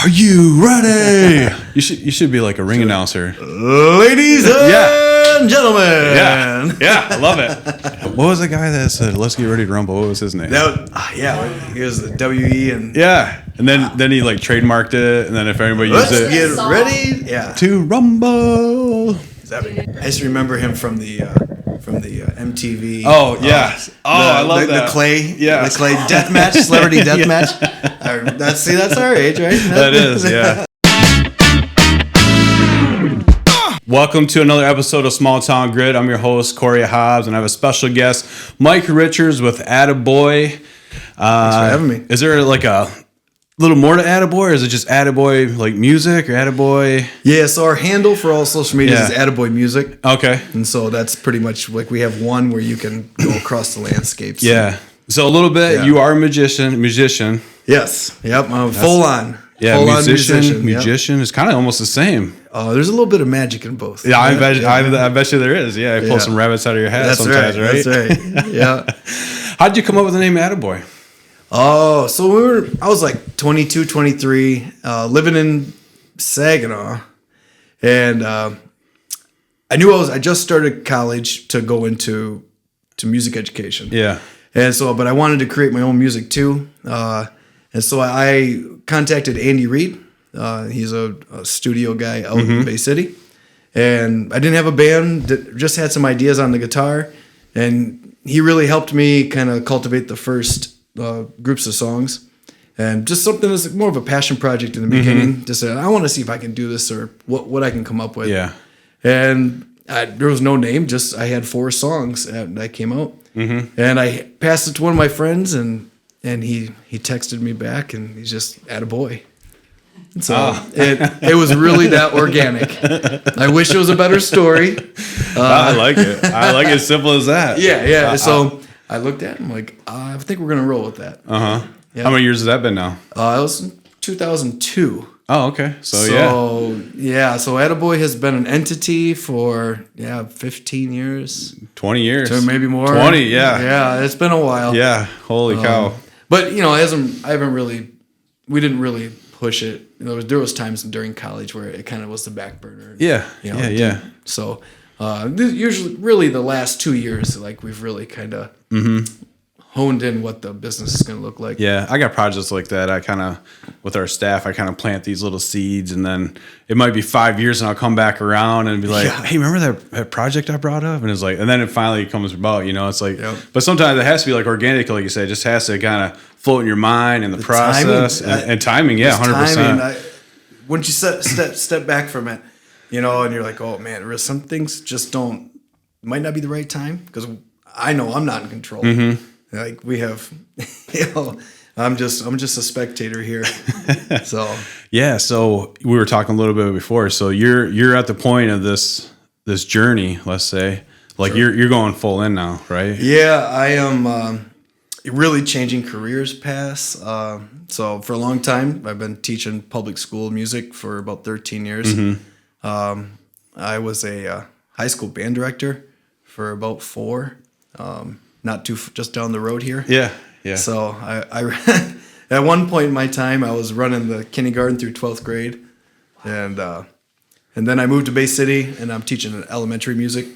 Are you ready? You should be like a ring announcer. Ladies and gentlemen. Yeah, I love it. What was the guy that said, "Let's get ready to rumble"? What was his name? He was the WE and then he like trademarked it, and then if anybody used it, get ready, to rumble. I just remember him from the MTV. Oh yeah, I love that. The clay, yeah, the clay death match, celebrity death match. That's our age, right? That is, yeah. Welcome to another episode of Small Town Grit. I'm your host, Corey Haubs, and I have a special guest, Mike Richards with ADABOY. Thanks for having me. Is there like a little more to ADABOY, or is it just ADABOY like music or ADABOY? Yeah, so our handle for all social media is ADABOY Music. Okay. And so that's pretty much like we have one where you can go across the landscapes. Yeah. So a little bit, you are a musician. Yes. Yep. Full on. Yeah, full musician. Yep. It's kind of almost the same. There's a little bit of magic in both. Yeah, I bet you there is. Yeah, I pull some rabbits out of your hat sometimes, right? That's right. Yeah. How'd you come up with the name ADABOY? Oh, so I was like 22, 23, living in Saginaw, and I knew I just started college to go into music education. Yeah. And so, but I wanted to create my own music too. And so I contacted Andy Reid. He's a studio guy out in Bay City. And I didn't have a band, just had some ideas on the guitar. And he really helped me kind of cultivate the first groups of songs. And just something that's more of a passion project in the beginning. Just said, I want to see if I can do this or what I can come up with. Yeah. And there was no name, just I had 4 songs that came out. And I passed it to one of my friends, and he texted me back, and he's just ADABOY. So it was really that organic. I wish it was a better story. I like it. I like it simple as that. Yeah. So I looked at him like, I think we're gonna roll with that. Yeah. How many years has that been now? It was in 2002. Oh, okay. So ADABOY has been an entity for 15 years. 20 years. So maybe more. 20, yeah. Yeah, it's been a while. Yeah, holy cow. But we didn't really push it. There was times during college where it kind of was the back burner. Yeah. So usually really the last 2 years, like we've really kind of honed in what the business is going to look like. Yeah, I got projects like that. I kind of, with our staff, I kind of plant these little seeds, and then it might be 5 years, and I'll come back around and be like, "Hey, remember that project I brought up?" And it's like, and then it finally comes about. It's like, but sometimes it has to be like organic, like you said. It just has to kind of float in your mind and the process and timing. Yeah, 100%. Once you step back from it, and you're like, "Oh man, some things just might not be the right time," because I know I'm not in control. Like we have, I'm just a spectator here. So So we were talking a little bit before. So you're at the point of this journey. Let's say, like you're going full in now, right? Yeah, I am really changing careers paths. So for a long time, I've been teaching public school music for about 13 years. I was a high school band director for about 4. Not just down the road here. Yeah. So I at one point in my time, I was running the kindergarten through 12th grade, and then I moved to Bay City, and I'm teaching elementary music.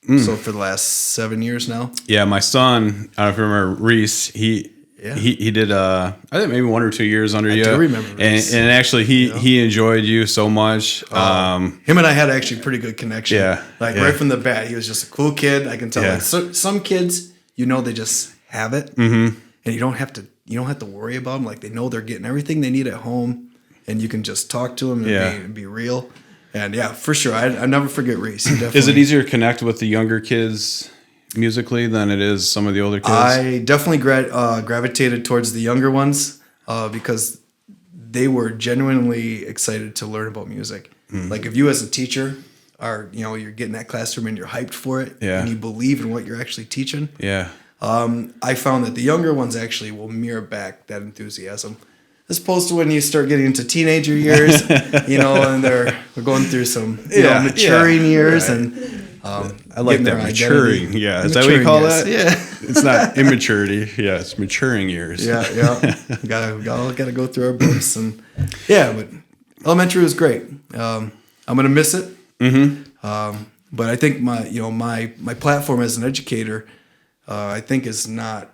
So for the last 7 years now. Yeah, my son, I don't know if you remember Reese. He did I think maybe 1 or 2 years under you. I do remember Reese. And actually he enjoyed you so much. Him and I had actually pretty good connection. Right from the bat, he was just a cool kid. I can tell. Like, some kids, they just have it, and you don't have to worry about them. Like they know they're getting everything they need at home, and you can just talk to them and be real. And for sure, I never forget Reese. Is it easier to connect with the younger kids musically than it is some of the older kids? I definitely gravitated towards the younger ones because they were genuinely excited to learn about music. Like if you as a teacher are, you're getting that classroom and you're hyped for it, and you believe in what you're actually teaching. I found that the younger ones actually will mirror back that enthusiasm, as opposed to when you start getting into teenager years, and they're going through some maturing years, and I like that maturing. Identity. Yeah, is that what you call that? Yeah, it's not immaturity. Yeah, it's maturing years. Yeah. Gotta go through our books and but elementary was great. I'm gonna miss it. But I think my platform as an educator, I think is not.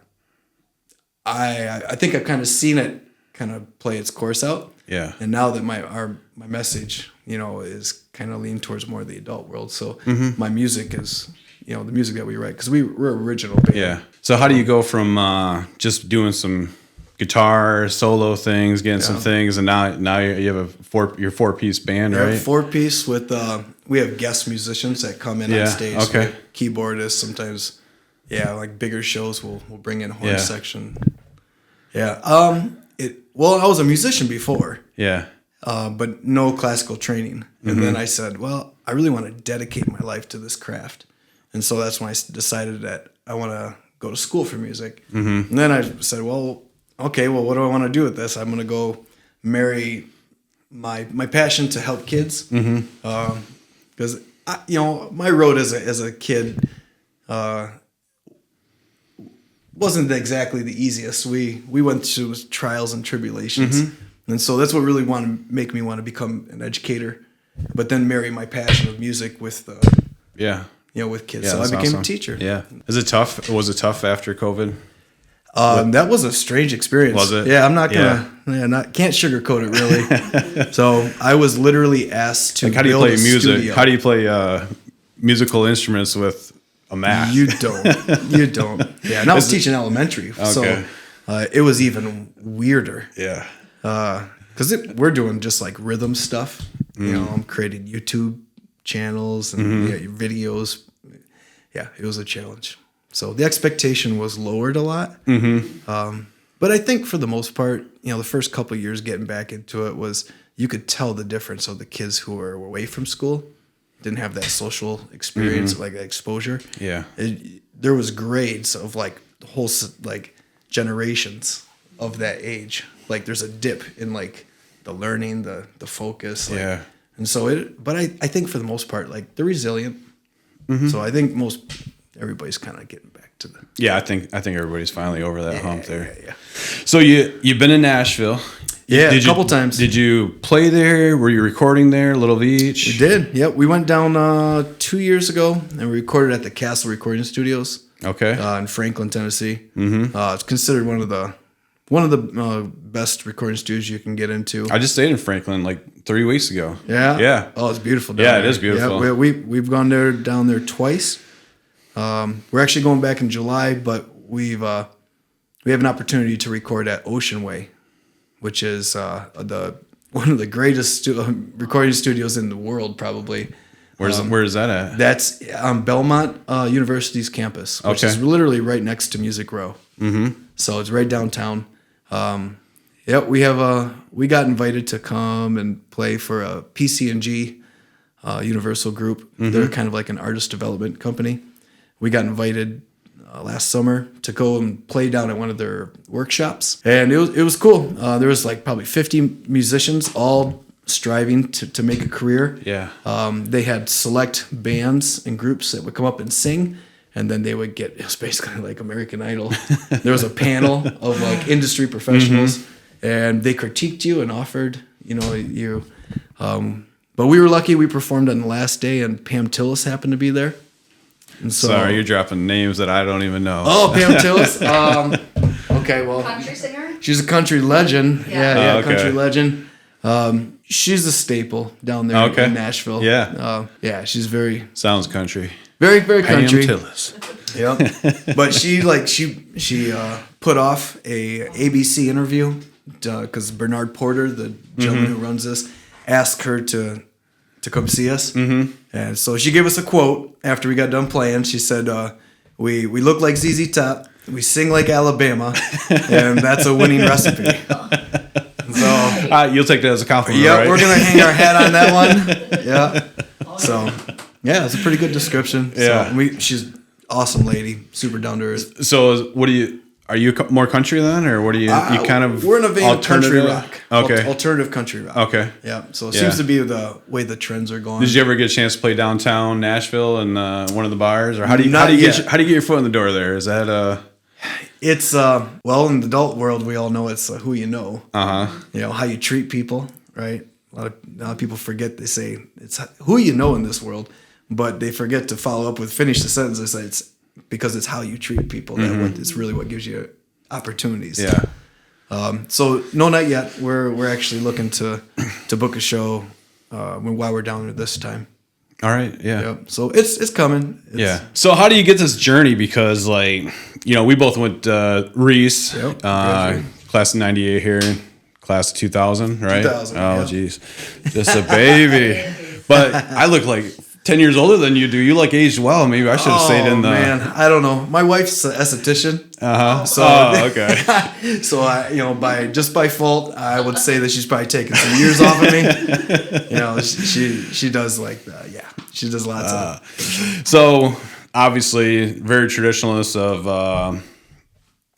I think I've kind of seen it kind of play its course out. Yeah. And now that my message, is kind of leaned towards more of the adult world. So my music is, the music that we write, because we're original band. Yeah. So how do you go from just doing some guitar solo things, getting some things, and now you have your 4-piece band, right? 4-piece with we have guest musicians that come in on stage. Okay. So keyboardists sometimes. Yeah, like bigger shows we'll bring in horn section. Yeah. I was a musician before. Yeah. But no classical training. And then I said, well, I really want to dedicate my life to this craft. And so that's when I decided that I want to go to school for music. And then I said, well, okay, well, what do I want to do with this? I'm going to go marry my passion to help kids. Because, my road as a kid wasn't exactly the easiest. We went through trials and tribulations. And so that's what really make me want to become an educator, but then marry my passion of music with with kids. So I became a teacher. Yeah. Is it tough? Was it tough after COVID? That was a strange experience. Was it? Yeah, I'm not gonna can't sugarcoat it really. So I was literally asked to how do you play music? Studio. How do you play musical instruments with a Mac? You don't. Yeah, and I was teaching elementary, so it was even weirder. Yeah. Because we're doing just like rhythm stuff. I'm creating YouTube channels and videos. Yeah, it was a challenge. So the expectation was lowered a lot. But I think for the most part, the first couple of years getting back into it was you could tell the difference of the kids who were away from school, didn't have that social experience, like exposure. Yeah. There was grades of like the whole generations of that age. Like there's a dip in like the learning, the focus. And so but I think for the most part, like they're resilient. So I think everybody's kind of getting back to the. Yeah, I think everybody's finally over that hump there. Yeah. So you've been in Nashville. Yeah, a couple times. Did you play there? Were you recording there, Little Beach? We did. Yep, we went down 2 years ago and we recorded at the Castle Recording Studios. Okay. In Franklin, Tennessee. It's considered one of the best recording studios you can get into. I just stayed in Franklin like 3 weeks ago. Yeah. Yeah. Oh, it's beautiful down there. It is beautiful. Yeah, we've gone down there twice. We're actually going back in July, but we have an opportunity to record at Ocean Way, which is one of the greatest recording studios in the world, probably. Where is that at? That's on Belmont University's campus, which is literally right next to Music Row. So it's right downtown. We got invited to come and play for a PC&G Universal Group. They're kind of like an artist development company. We got invited last summer to go and play down at one of their workshops, and it was cool. There was like probably 50 musicians, all striving to make a career. Yeah. They had select bands and groups that would come up and sing, and then they would get, it was basically like American Idol. There was a panel of like industry professionals, and they critiqued you and offered, you. But we were lucky. We performed on the last day, and Pam Tillis happened to be there. And so, sorry, you're dropping names that I don't even know. Oh, Pam Tillis. Okay, well, country singer. She's a country legend. Yeah, okay. Country legend. She's a staple down there in Nashville. Yeah. She's very sounds country. Very, very country. Pam Tillis. Yep. But she put off a ABC interview because Bernard Porter, the gentleman who runs this, asked her to come see us. And so she gave us a quote after we got done playing. She said, we look like ZZ Top, we sing like Alabama, and that's a winning recipe. So you'll take that as a compliment, yeah, right? We're going to hang our hat on that one. Yeah. So, yeah, it's a pretty good description. Yeah. So she's an awesome lady, super down to earth. So Are you more country then, or what are you? You kind of we're in a vein of country rock. Okay, alternative country rock. Okay, yeah. So it seems to be the way the trends are going. Did you ever get a chance to play downtown Nashville in one of the bars, or how do you get your foot in the door there? Is that It's well, in the adult world, we all know it's who you know. You know how you treat people, right? A lot of people forget. They say it's who you know in this world, but they forget to follow up with finish the sentence. They say it's because it's how you treat people it's really what gives you opportunities. Yeah. So no, not yet. We're actually looking to book a show while we're down there this time. All right. Yeah. Yep. So it's coming. So how do you get this journey? Because we both went Reese, class of '98 here, class of 2000, right? 2000. Oh, geez, just a baby. But I look like 10 years older than you do. You aged well. Maybe I should have stayed in the. Man, I don't know. My wife's an esthetician. So, okay. So by fault, I would say that she's probably taken some years off of me. She does she does lots of. So obviously, very traditionalist of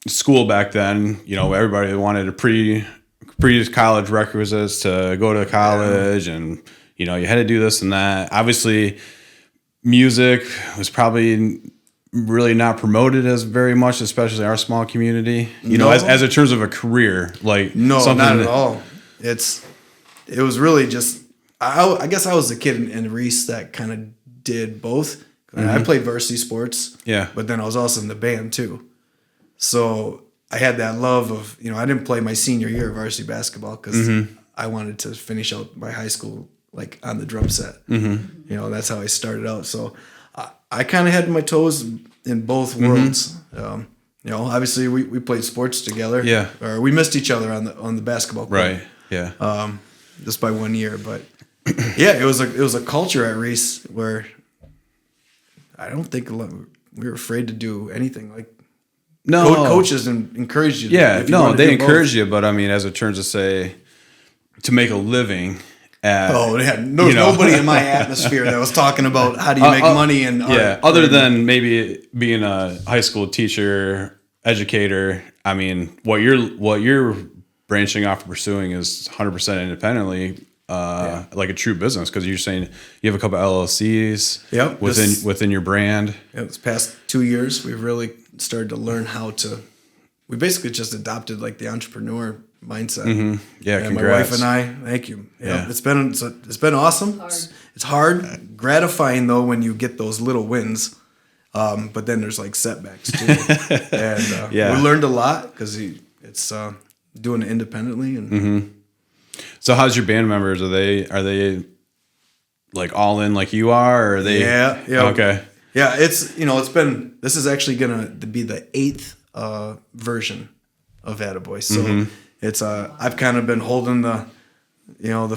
school back then. Everybody wanted a pre-college requisites to go to college and. You had to do this and that. Obviously, music was probably really not promoted as very much, especially our small community. As in terms of a career, no, not at all. It was really just. I guess I was the kid in Reese that kind of did both. I played varsity sports. Yeah, but then I was also in the band too. So I had that love of I didn't play my senior year of varsity basketball because I wanted to finish out my high school. On the drum set, that's how I started out. So I kind of had my toes in both worlds. Obviously we played sports together. Yeah, or we missed each other on the basketball court. Right. Yeah. Just by 1 year, but yeah, it was a culture at Reese where I don't think we were afraid to do anything. No, coaches encouraged you. Yeah, they encouraged you, but I mean, as it turns to say, to make a living. There was nobody in my atmosphere that was talking about how do you make money and other than maybe being a high school teacher, educator. I mean, what you're branching off and pursuing is 100% independently, like a true business, because you're saying you have a couple of LLCs within your brand. Yeah, this past 2 years, we've really started to learn how to. We basically just adopted the entrepreneur mindset. Yeah, and congrats. My wife and I, thank you. Yeah. It's been awesome. It's hard, gratifying though when you get those little wins, but then there's setbacks too. And we learned a lot because it's doing it independently. And So how's your band members? Are they all in like you are? Or are they? Yeah. Okay. Yeah, this is actually gonna be the 8th version of ADABOY. So. It's I've kind of been holding the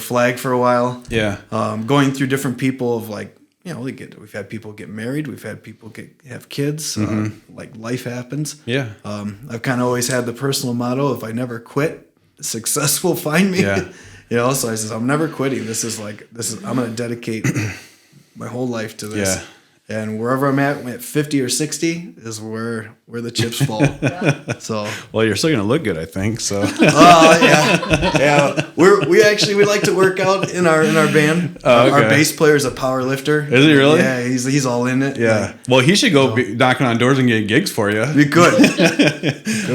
flag for a while. Yeah. Going through different people of we've had people get married, we've had people have kids. Life happens. Yeah. I've kind of always had the personal motto: if I never quit, success will find me. Yeah. So I says I'm never quitting. This is I'm going to dedicate my whole life to this. Yeah. And wherever I'm at 50 or 60 is where the chips fall. So well, you're still gonna look good, I think. So yeah. We like to work out in our band. Okay. Our bass player is a power lifter. Is he really? Yeah, he's all in it. Yeah. Well, he should go knocking on doors and get gigs for you. You could.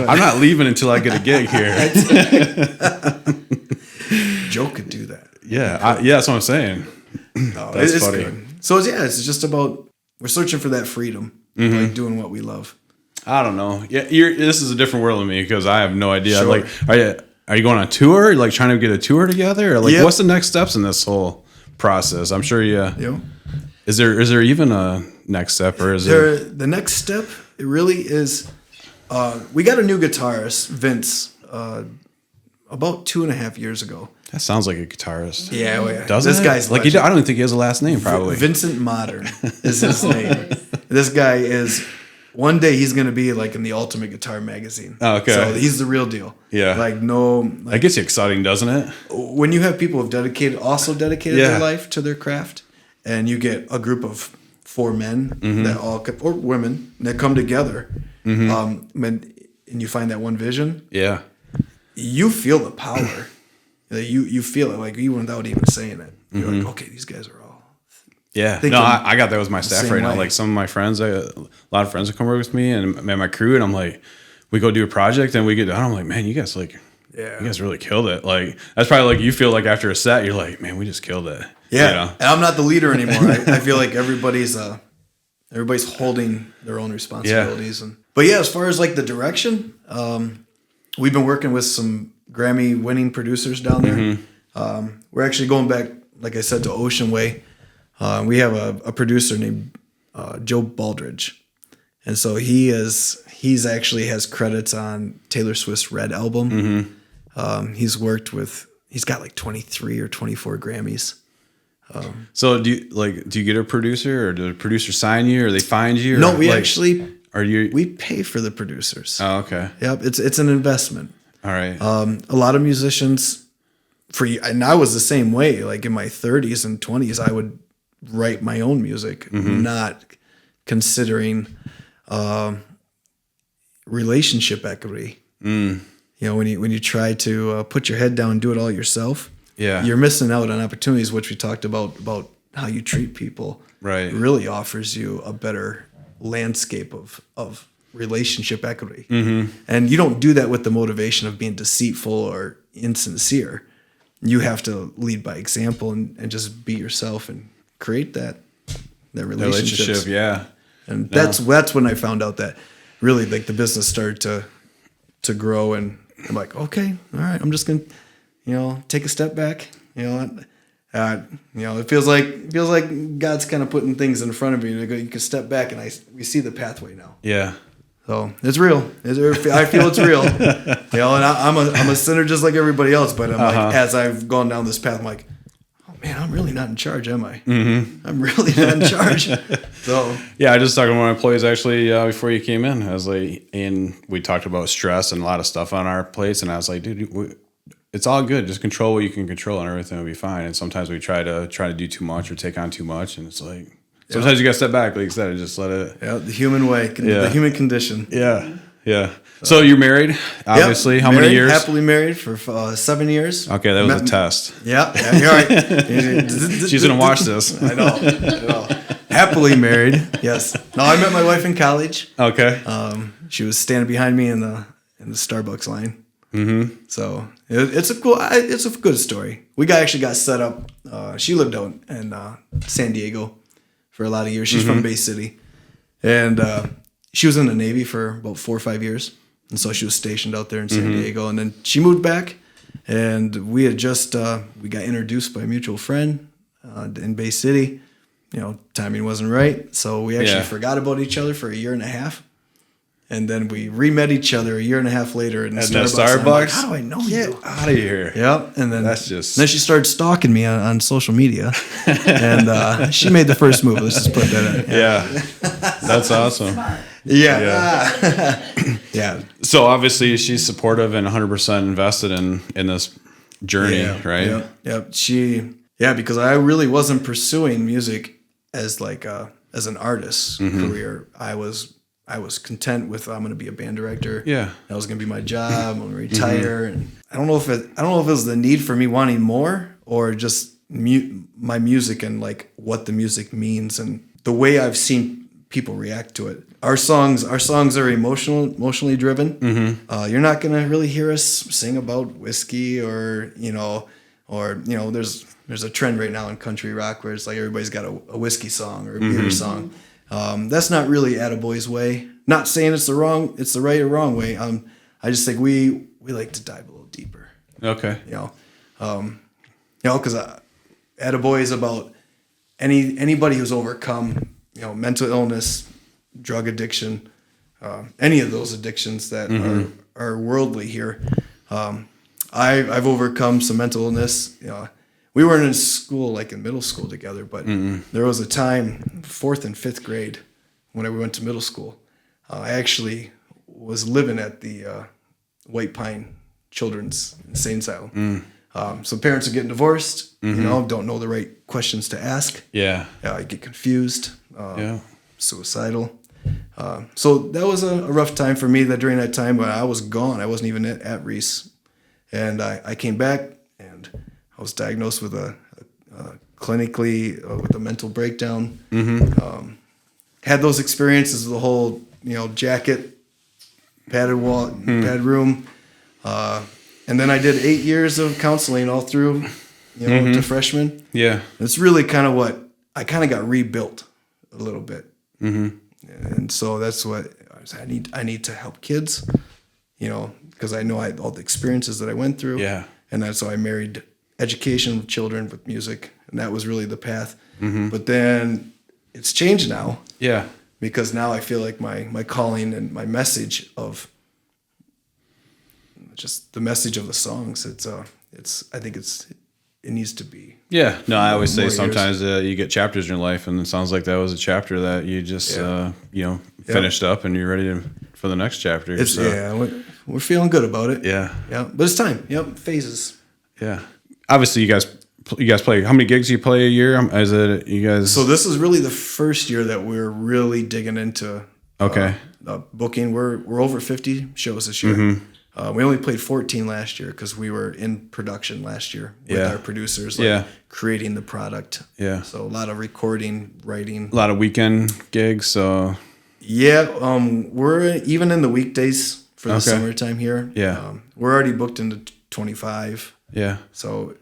I'm not leaving until I get a gig here. Joe could do that. Yeah, that's what I'm saying. That's it's funny. Good. So it's just about. We're searching for that freedom, doing what we love. I don't know. Yeah, this is a different world to me because I have no idea. Sure. Are you going on tour? Trying to get a tour together? Or what's the next steps in this whole process? I'm sure you. Yeah. Is there even a next step, or is there? The next step? It really is. We got a new guitarist, Vince, about 2.5 years ago. That sounds like a guitarist. Yeah, well, yeah. Doesn't this it? guy's I don't even think he has a last name. Probably Vincent Modern is his name. This guy is. One day he's gonna be in the Ultimate Guitar magazine. Oh, okay, so he's the real deal. Yeah, that gets you exciting, doesn't it? When you have people who've dedicated their life to their craft, and you get a group of 4 men that or women that come together, and and you find that one vision, Yeah. you feel the power. You feel it like even without even saying it. You're like, okay, these guys are all. Yeah. No, I got that with my staff right now. Like some of my friends, a lot of friends that come work with me and my crew, and I'm like, we go do a project and we get done. I'm like, man, you guys you guys really killed it. Like that's probably like you feel like after a set, you're like, man, we just killed it. Yeah. You know? And I'm not the leader anymore. I feel like everybody's holding their own responsibilities. But yeah, as far as like the direction, we've been working with some Grammy winning producers down there. We're actually going back, like I said, to Ocean Way. We have a producer named Joe Baldridge. And so he's actually has credits on Taylor Swift's Red album. He's got like 23 or 24 Grammys. So do you get a producer, or do the producer sign you, or they find you? Or No, we pay for the producers. Oh, okay. Yep, it's an investment. All right. A lot of musicians, and I was the same way. Like in my 30s and 20s, I would write my own music, not considering relationship equity. You know, when you try to put your head down and do it all yourself, you're missing out on opportunities, which we talked about how you treat people. Right. Really offers you a better landscape of relationship equity. And you don't do that with the motivation of being deceitful or insincere. You have to lead by example and just be yourself and create that relationship. Yeah. And that's when I found out that really like the business started to grow, and I'm like, okay, all right, I'm just gonna, take a step back. It feels like God's kind of putting things in front of you. You can step back, and we see the pathway now. Yeah. So it's real. I feel it's real. And I'm a sinner just like everybody else. But I'm like, as I've gone down this path, I'm like, oh man, I'm really not in charge, am I? I'm really not in charge. So yeah, I just talked to one of my employees actually before you came in. I was like, and we talked about stress and a lot of stuff on our plates, and I was like, dude, it's all good. Just control what you can control, and everything will be fine. And sometimes we try to do too much or take on too much, and it's like sometimes you got to step back, like you said, and just let it. Yeah, the human way, the human condition. Yeah, yeah. So you're married, obviously. How many years? Happily married for 7 years. Okay, that was a test. Yeah, you're right. She's gonna watch this. I know. Happily married. Yes. No, I met my wife in college. Okay. She was standing behind me in the Starbucks line. So it's a good story. We actually got set up. She lived out in San Diego for a lot of years. She's from Bay City, and she was in the Navy for about 4 or 5 years, and so she was stationed out there in San Diego. And then she moved back, and we had just we got introduced by a mutual friend in Bay City. Timing wasn't right, so we actually forgot about each other for a year and a half. And then we re-met each other a year and a half later in Starbucks. Like, how do I know you? Get out of here. Yep. And then then she started stalking me on social media, and she made the first move. Let's just put that in. Yeah. That's awesome. Yeah. Yeah. So obviously she's supportive and 100% invested in this journey, right? Yep. Because I really wasn't pursuing music as like as an artist career. I was content with I'm going to be a band director. Yeah, that was going to be my job. I'm going to retire, and I don't know if it was the need for me wanting more, or just my music and like what the music means and the way I've seen people react to it. Our songs are emotionally driven. You're not going to really hear us sing about whiskey or there's a trend right now in country rock where it's like everybody's got a whiskey song or a beer song. That's not really ADABOY's way. Not saying it's the right or wrong way. I just think we like to dive a little deeper. Okay. Because ADABOY is about anybody who's overcome, mental illness, drug addiction, any of those addictions that are worldly here. I've overcome some mental illness. We weren't in school, like in middle school together, but there was a time, 4th and 5th grade, when we went to middle school. I actually was living at the White Pine Children's Insane Asylum. So parents are getting divorced, don't know the right questions to ask. Yeah. I get confused, suicidal. So that was a rough time for me during that time, but I was gone. I wasn't even at Reese. And I came back, and I was diagnosed with clinically with a mental breakdown. Had those experiences, the whole, jacket, padded wall, padded room. And then I did 8 years of counseling all through, to freshman. Yeah. It's really kind of what I kind of got rebuilt a little bit. And so that's what I need to help kids, because I know all the experiences that I went through. Yeah. And that's why I married education of children with music. And that was really the path. But then it's changed now. Yeah. Because now I feel like my calling and my message of just the message of the songs, I think it needs to be. Yeah. No, I always say sometimes you get chapters in your life, and it sounds like that was a chapter that you just, finished up and you're ready for the next chapter. We're feeling good about it. Yeah. Yeah. But it's time. Yep. Phases. Yeah. Obviously, you guys play. How many gigs do you play a year? Is it you guys? So this is really the first year that we're really digging into booking. We're over 50 shows this year. We only played 14 last year because we were in production last year with our producers, creating the product. Yeah. So a lot of recording, writing, a lot of weekend gigs. So we're even in the weekdays for the summertime here. Yeah. We're already booked into 25. Yeah. So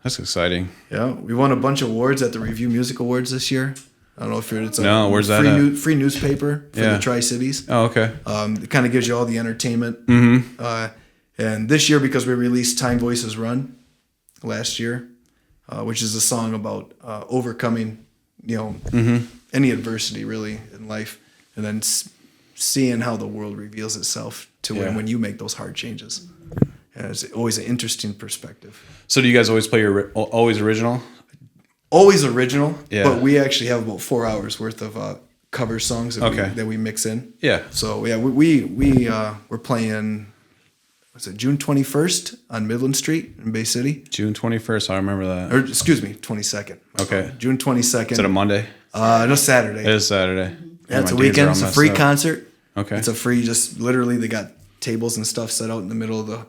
that's exciting. Yeah, we won a bunch of awards at the Review Music Awards this year. I don't know if it's where's that at? Free newspaper for the Tri-Cities. Oh, okay. It kind of gives you all the entertainment. And this year, because we released Time Voices Run last year, which is a song about overcoming, any adversity really in life, and then seeing how the world reveals itself to when you make those hard changes. And it's always an interesting perspective. So do you guys always play always original? Always original, yeah. But we actually have about 4 hours worth of cover songs that we mix in. Yeah. So we're playing. Was it June 21st on Midland Street in Bay City? June 21st, I remember that. Or excuse me, 22nd. Okay. June 22nd. Is it a Monday? No, Saturday. It is Saturday. Yeah, it's a weekend. It's a free concert. Okay. It's a free. Just literally, they got tables and stuff set out in the middle of the.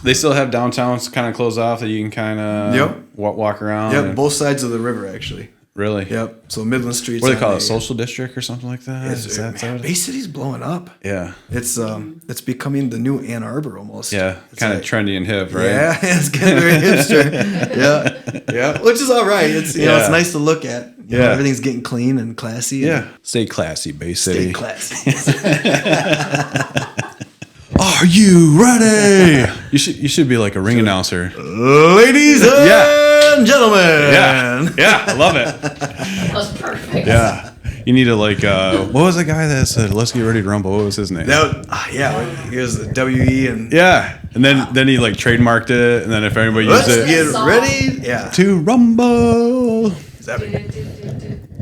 They still have downtowns kind of closed off that you can kind of walk around. Yep, both sides of the river actually. Really? Yep. So Midland Street. What do they call it? Social district or something like that? Bay City's blowing up. Yeah. It's becoming the new Ann Arbor almost. Yeah. Kind of trendy and hip, right? Yeah, it's getting very hipster. Yeah. Which is all right. It's it's nice to look at. You know, everything's getting clean and classy. Yeah. Stay classy, Bay City. Stay classy. Are you ready? You should be like a ring announcer. Ladies and gentlemen. Yeah, I love it. That was perfect. Yeah. You need to what was the guy that said, "Let's get ready to rumble"? What was his name? He was the WE and and then he trademarked it, and then if anybody let's used it, get ready, to rumble.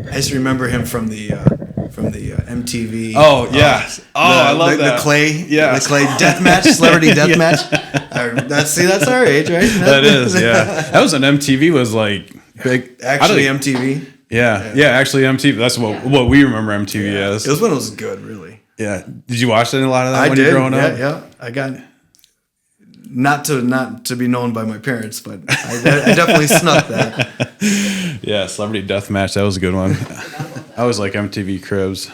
I just remember him from the MTV. Oh yeah. I love that. The Clay. Yeah. The Clay deathmatch, celebrity deathmatch. That's our age, right? That is. Yeah. That was an MTV was big. Actually, MTV. Yeah. Actually, MTV. That's what we remember MTV as. It was when it was good, really. Yeah. Did you watch a lot of that when you were growing up? Yeah. I got not to be known by my parents, but I definitely snuck that. Yeah, Celebrity Deathmatch. That was a good one. I was like MTV Cribs.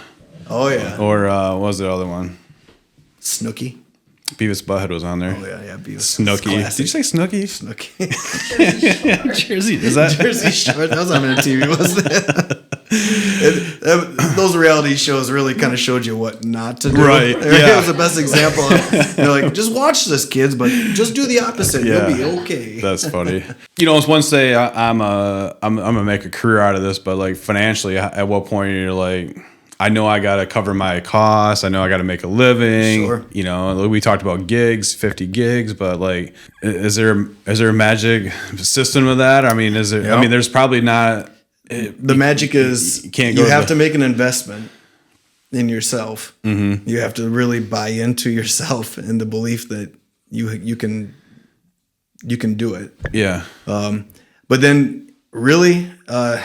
Oh yeah. Or what was the other one? Snooki. Beavis Butthead was on there. Oh yeah, Beavis. Snooki. Did you say Snooki? Snooki. Jersey. Is that Jersey Shore? That was on MTV, wasn't it? Those reality shows really kind of showed you what not to do. Right. It was the best example. Just watch this, kids, but just do the opposite. Yeah. You'll be okay. That's funny. It's one say I'm gonna make a career out of this, but financially, at what point you're I know I got to cover my costs. I know I got to make a living. Sure. We talked about gigs, 50 gigs, but is there a magic system of that? I mean, is there? Yep. I mean, there's probably not. The magic is you have to make an investment in yourself. Mm-hmm. You have to really buy into yourself and the belief that you can do it. Yeah. But then really, I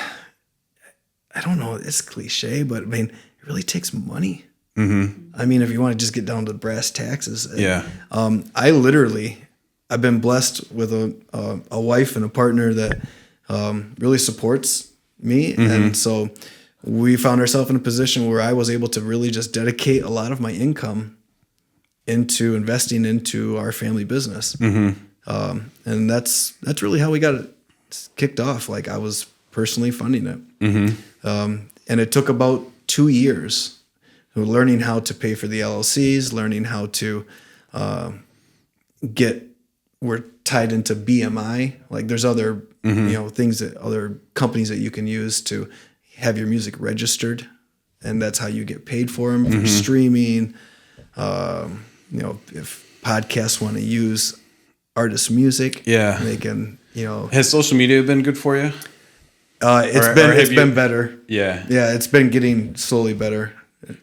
don't know. It's cliche, but I mean, really takes money. I mean, if you want to just get down to brass taxes. Yeah. I've been blessed with a wife and a partner that really supports me. And so we found ourselves in a position where I was able to really just dedicate a lot of my income into investing into our family business. And that's really how we got it kicked off. Like, I was personally funding it. And it took about 2 years learning how to pay for the LLCs, learning how to we're tied into BMI. Like, there's other things that other companies that you can use to have your music registered, and that's how you get paid for them for streaming. If podcasts want to use artist music, they can. Has social media been good for you? It's been better. Yeah, it's been getting slowly better.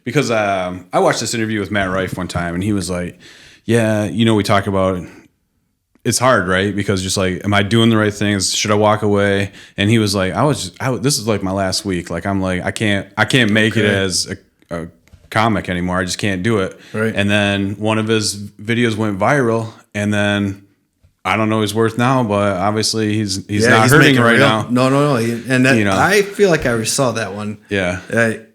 Because I watched this interview with Matt Rife one time, and he was like, "Yeah, we talk about it's hard, right? Because just like, am I doing the right things? Should I walk away?" And he was like, this is like my last week. Like, I'm like, I can't make it as a comic anymore. I just can't do it." Right. And then one of his videos went viral, and then I don't know his worth now, but obviously he's not hurting right now. No. And that I feel like I saw that one. Yeah.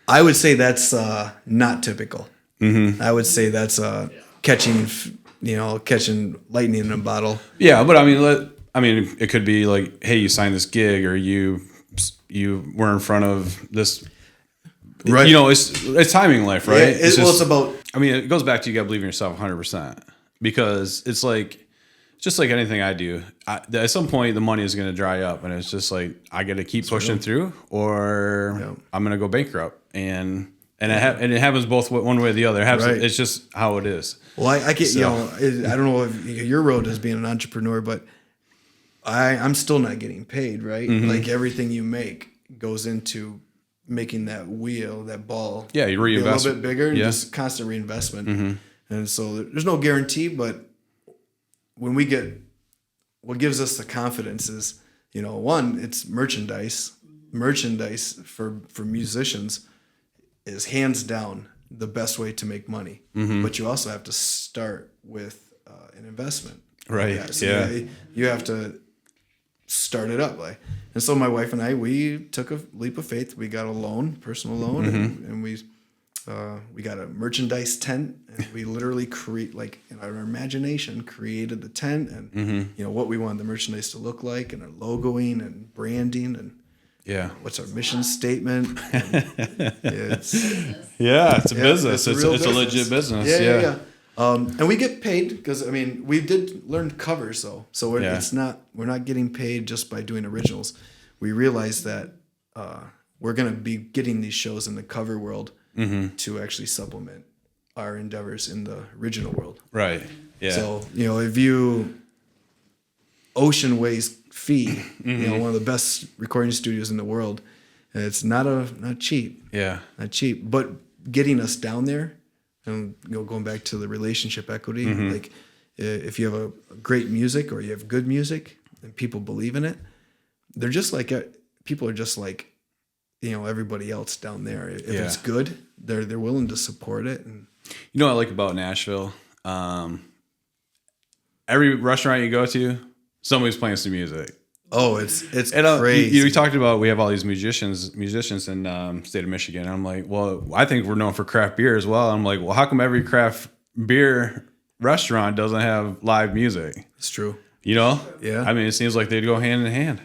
I would say that's not typical. I would say that's catching lightning in a bottle. Yeah, but I mean, it could be like, hey, you signed this gig, or you were in front of this. Right. It's timing in life, right? Yeah, it's about. I mean, it goes back to you got to believe in yourself 100%, because it's like. Just like anything I do, at some point the money is going to dry up, and it's just like I got to keep pushing through, or I'm going to go bankrupt, and it happens both one way or the other. It's just how it is. Well, I get I don't know if your road as being an entrepreneur, but I'm still not getting paid, right? Like, everything you make goes into making that wheel, that ball, you reinvest a little bit bigger, and just constant reinvestment. And so there's no guarantee, but when we get, what gives us the confidence is, one, it's merchandise. Merchandise for musicians is hands down the best way to make money. But you also have to start with an investment. Right. You have to start it up. And so my wife and I, we took a leap of faith. We got a loan, personal loan, and we got a merchandise tent, and we literally in our imagination created the tent and what we wanted the merchandise to look like, and our logoing and branding and what's our mission statement. It's a business. It's a legit business. Yeah. And we get paid because we did learn covers though, so we're not getting paid just by doing originals. We realized that we're gonna be getting these shows in the cover world. To actually supplement our endeavors in the original world. Right. Yeah. So, if you Ocean Ways Fee, one of the best recording studios in the world, it's not cheap. Yeah. Not cheap. But getting us down there, and going back to the relationship equity, like if you have a great music or you have good music and people believe in it, they're just like people are just like everybody else down there. If it's good, they're willing to support it. And what I like about Nashville, every restaurant you go to, somebody's playing some music. Oh, it's crazy. We talked about we have all these musicians in state of Michigan. And I'm like, well, I think we're known for craft beer as well. I'm like, well, how come every craft beer restaurant doesn't have live music? It's true. Yeah. It seems like they'd go hand in hand.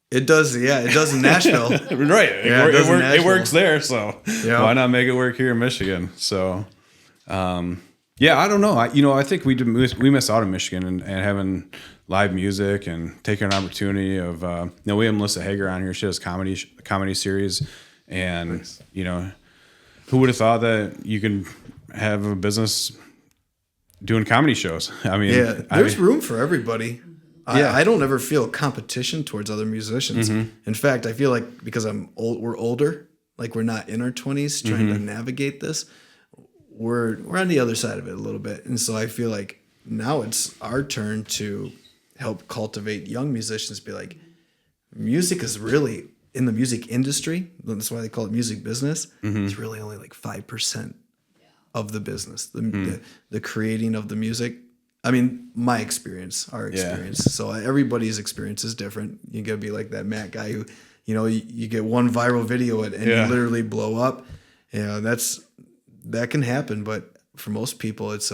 It does, it does in Nashville. Right. It works there, so why not make it work here in Michigan? So, I don't know. I think we missed out in Michigan and having live music and taking an opportunity of, we have Melissa Hager on here. She does comedy series, and who would have thought that you can have a business doing comedy shows? There's room for everybody. I don't ever feel competition towards other musicians. In fact, I feel like because we're older, like we're not in our 20s trying to navigate this, we're on the other side of it a little bit. And so I feel like now it's our turn to help cultivate young musicians, be like, music is really in the music industry, that's why they call it music business, it's really only like 5% of the business, the creating of the music. I mean, my experience, our experience. So everybody's experience is different. You gotta be like that Matt guy who, you get one viral video and you literally blow up. That can happen, but for most people, it's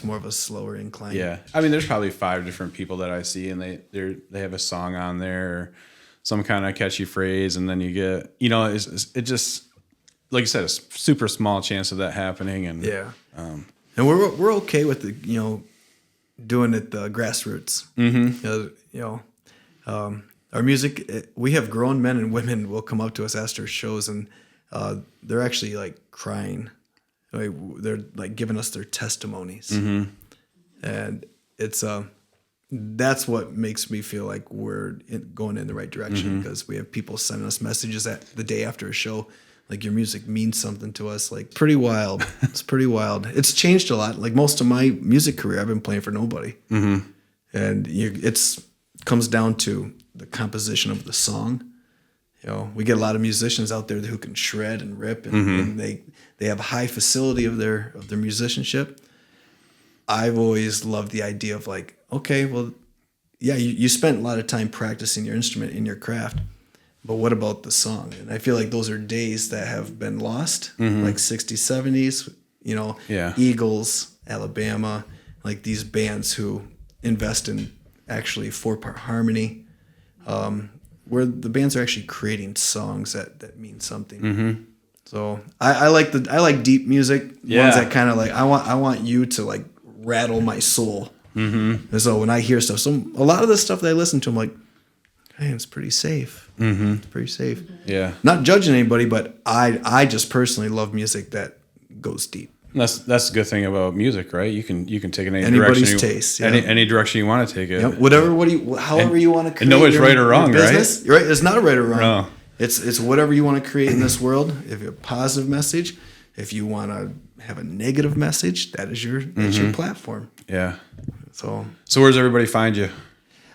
more of a slower incline. Yeah, I mean, there's probably 5 different people that I see, and they have a song on there, or some kind of catchy phrase, and then you get, it just, like you said, a super small chance of that happening, and and we're okay with the doing it the grassroots. Our music, we have grown men and women will come up to us after shows, and they're actually like crying. They're like giving us their testimonies, and it's that's what makes me feel like we're going in the right direction, because we have people sending us messages the day after a show, like, your music means something to us. Like, pretty wild. It's pretty wild. It's changed a lot. Like, most of my music career, I've been playing for nobody, and it's comes down to the composition of the song. We get a lot of musicians out there who can shred and rip, and they have a high facility of their musicianship. I've always loved the idea of like, okay, well, yeah, you spent a lot of time practicing your instrument in your craft, but what about the song? And I feel like those are days that have been lost, like 60s, 70s, Eagles, Alabama, like these bands who invest in actually 4-part harmony, where the bands are actually creating songs that mean something. So I like deep music, ones that kind of like, I want you to like rattle my soul. And so when I hear stuff, a lot of the stuff that I listen to, I'm like, hey, it's pretty safe. It's pretty safe. Yeah. Not judging anybody, but I just personally love music that goes deep. That's the good thing about music, right? You can take it in anybody's direction. Taste. Any direction you want to take it. However you want to create. And nobody's right or wrong, business, right? It's not a right or wrong. No. It's whatever you want to create in this world. If you have a positive message, if you want to have a negative message, that's your platform. Yeah. So where's everybody find you?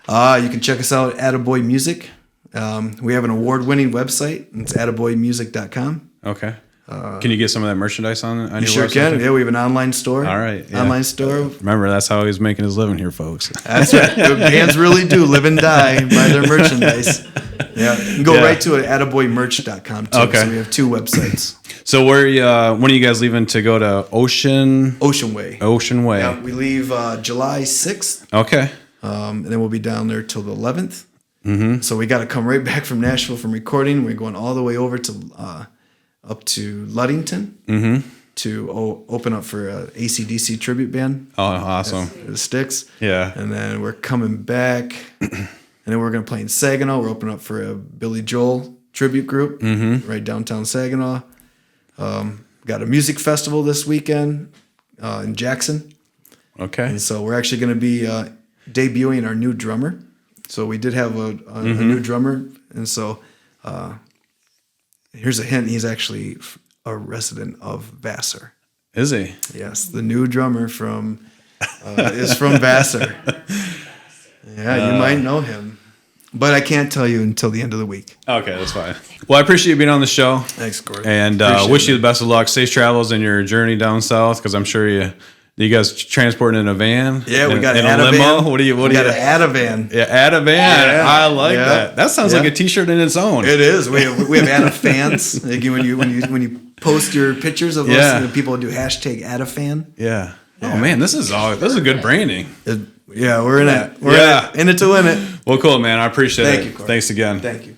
You can check us out at ADABOY Music. We have an award-winning website. It's ADABOYmusic.com. Okay. Can you get some of that merchandise on your website? Sure can. Yeah, we have an online store. All right. Yeah. Online store. Remember, that's how he's making his living here, folks. That's right. The bands really do live and die by their merchandise. Yeah. You can go right to it, ADABOYmerch.com too. Okay. So we have 2 websites. So when are you guys leaving to go to Ocean Way? Ocean Way. Yeah, we leave July 6th. Okay. And then we'll be down there till the 11th. So we got to come right back from Nashville from recording. We're going all the way over to up to Ludington to open up for a AC/DC tribute band. Oh, awesome. The Sticks. Yeah. And then we're coming back, and then we're going to play in Saginaw. We're opening up for a Billy Joel tribute group right downtown Saginaw. Got a music festival this weekend in Jackson. Okay. And so we're actually going to be debuting our new drummer. So we did have a new drummer, and so here's a hint. He's actually a resident of Vassar. Is he? Yes, the new drummer is from Vassar. Yeah, you might know him, but I can't tell you until the end of the week. Okay, that's fine. Well, I appreciate you being on the show. Thanks, Corey. And wish you the best of luck, safe travels in your journey down south, because I'm sure you guys transporting in a van? Yeah, we got in a limo. van. What do you? We got an Adavan. Yeah, Adavan. Yeah. I like that. That sounds like a T-shirt in its own. It is. We have Adafans. Like when you post your pictures of those, people do hashtag Adafan. Yeah. Oh man, this is good branding. We're in it. We're in it to win it. Well, cool, man. I appreciate it. Thank you, Corey. Thanks again. Thank you.